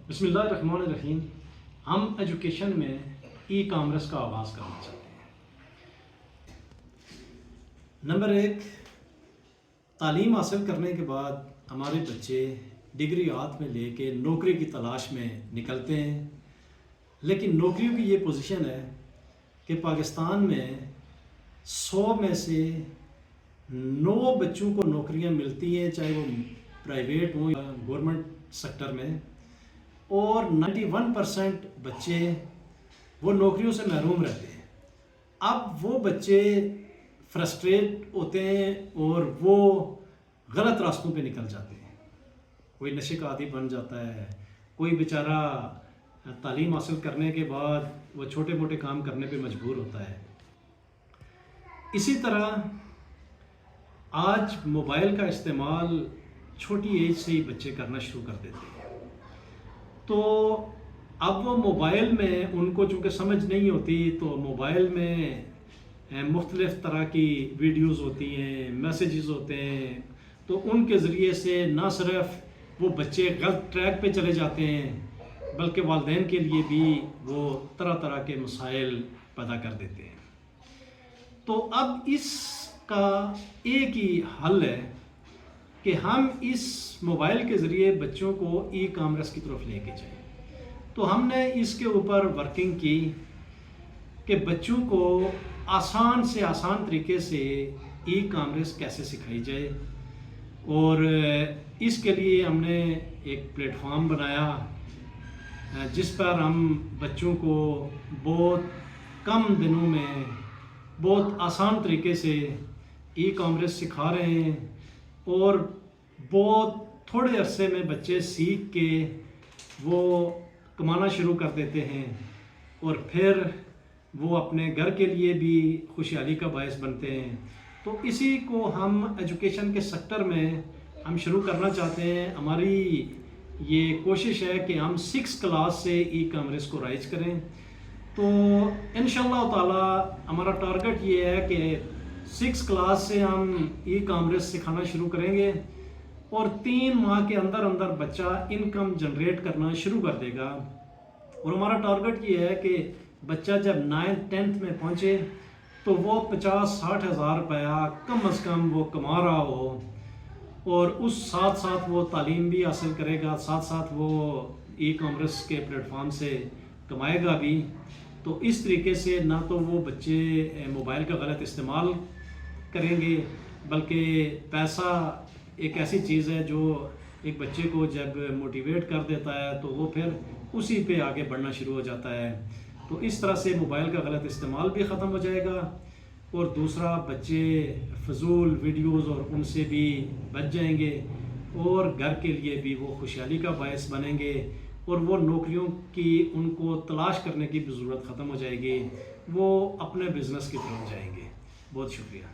بسم اللہ الرحمن الرحیم۔ ہم ایجوکیشن میں ای کامرس کا آغاز کرنا چاہتے ہیں۔ نمبر 1، تعلیم حاصل کرنے کے بعد ہمارے بچے ڈگری ہاتھ میں لے کے نوکری کی تلاش میں نکلتے ہیں، لیکن نوکریوں کی یہ پوزیشن ہے کہ پاکستان میں 100 میں سے 9 بچوں کو نوکریاں ملتی ہیں، چاہے وہ پرائیویٹ ہوں یا گورنمنٹ سیکٹر میں، اور 91% بچے وہ نوکریوں سے محروم رہتے ہیں۔ اب وہ بچے فرسٹریٹ ہوتے ہیں اور وہ غلط راستوں پہ نکل جاتے ہیں۔ کوئی نشے کا عادی بن جاتا ہے، کوئی بیچارہ تعلیم حاصل کرنے کے بعد وہ چھوٹے موٹے کام کرنے پہ مجبور ہوتا ہے۔ اسی طرح آج موبائل کا استعمال چھوٹی ایج سے ہی بچے کرنا شروع کر دیتے ہیں، تو اب وہ موبائل میں ان کو چونکہ سمجھ نہیں ہوتی، تو موبائل میں مختلف طرح کی ویڈیوز ہوتی ہیں، میسیجز ہوتے ہیں، تو ان کے ذریعے سے نہ صرف وہ بچے غلط ٹریک پہ چلے جاتے ہیں بلکہ والدین کے لیے بھی وہ طرح طرح کے مسائل پیدا کر دیتے ہیں۔ تو اب اس کا ایک ہی حل ہے کہ ہم اس موبائل کے ذریعے بچوں کو ای کامرس کی طرف لے کے جائیں۔ تو ہم نے اس کے اوپر ورکنگ کی کہ بچوں کو آسان سے آسان طریقے سے ای کامرس کیسے سکھائی جائے، اور اس کے لیے ہم نے ایک پلیٹ فارم بنایا جس پر ہم بچوں کو بہت کم دنوں میں بہت آسان طریقے سے ای کامرس سکھا رہے ہیں، اور بہت تھوڑے عرصے میں بچے سیکھ کے وہ کمانا شروع کر دیتے ہیں، اور پھر وہ اپنے گھر کے لیے بھی خوشحالی کا باعث بنتے ہیں۔ تو اسی کو ہم ایجوکیشن کے سیکٹر میں ہم شروع کرنا چاہتے ہیں۔ ہماری یہ کوشش ہے کہ ہم 6 کلاس سے ای کامرس کو رائج کریں، تو انشاءاللہ تعالی ہمارا ٹارگٹ یہ ہے کہ 6 کلاس سے ہم ای کامرس سکھانا شروع کریں گے، اور 3 ماہ کے اندر اندر بچہ انکم جنریٹ کرنا شروع کر دے گا۔ اور ہمارا ٹارگٹ یہ ہے کہ بچہ جب 9th 10th میں پہنچے تو وہ 50-60 ہزار روپیہ کم از کم وہ کما رہا ہو، اور اس ساتھ ساتھ وہ تعلیم بھی حاصل کرے گا، ساتھ ساتھ وہ ای کامرس کے پلیٹ فارم سے کمائے گا بھی۔ تو اس طریقے سے نہ تو وہ بچے موبائل کا غلط استعمال کریں گے، بلکہ پیسہ ایک ایسی چیز ہے جو ایک بچے کو جب موٹیویٹ کر دیتا ہے تو وہ پھر اسی پہ آگے بڑھنا شروع ہو جاتا ہے۔ تو اس طرح سے موبائل کا غلط استعمال بھی ختم ہو جائے گا، اور دوسرا بچے فضول ویڈیوز اور ان سے بھی بچ جائیں گے، اور گھر کے لیے بھی وہ خوشحالی کا باعث بنیں گے، اور وہ نوکریوں کی ان کو تلاش کرنے کی بھی ضرورت ختم ہو جائے گی، وہ اپنے بزنس کی طرف جائیں گے۔ بہت شکریہ۔